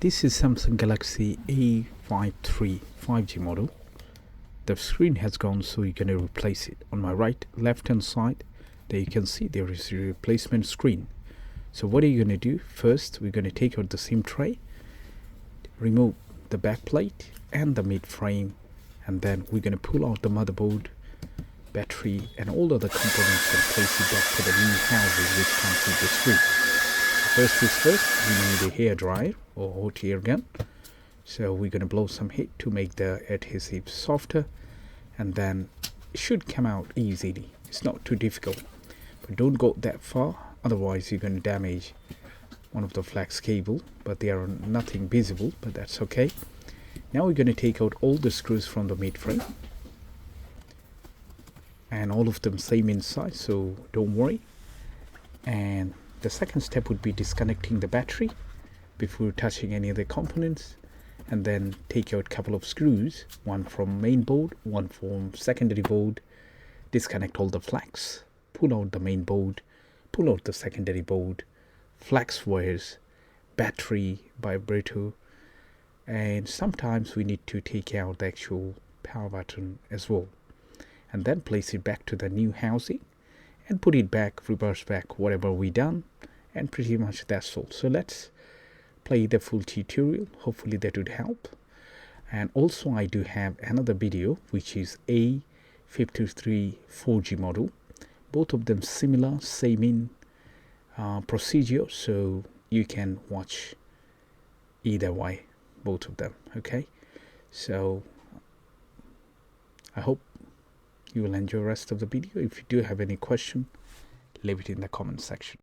This is Samsung Galaxy A53 5G model. The screen has gone, so you're going to replace it. On my left hand side, there you can see there is a replacement screen. So what are you going to do? First, we're going to take out the SIM tray, remove the back plate and the mid frame, and then we're going to pull out the motherboard, battery and all other components and place it back to the new housing which comes with the screen. First is first, we need a hair dryer or hot air gun. So we're going to blow some heat to make the adhesive softer, and then it should come out easily. It's not too difficult, but don't go that far, otherwise you're going to damage one of the flex cable, but they are nothing visible, but that's okay. Now we're going to take out all the screws from the mid frame, and all of them same inside, so don't worry. And the second step would be disconnecting the battery before touching any of the components, and then take out a couple of screws, one from main board, one from secondary board, disconnect all the flex, pull out the main board, pull out the secondary board, flex wires, battery, vibrator, and sometimes we need to take out the actual power button as well, and then place it back to the new housing and put it back, reverse back whatever we done, and pretty much that's all. So let's play the full tutorial. Hopefully that would help. And also I do have another video which is A53 4G model, both of them similar, same in procedure, so you can watch either way, both of them. Okay, so I hope you will enjoy the rest of the video. If you do have any question, leave it in the comment section.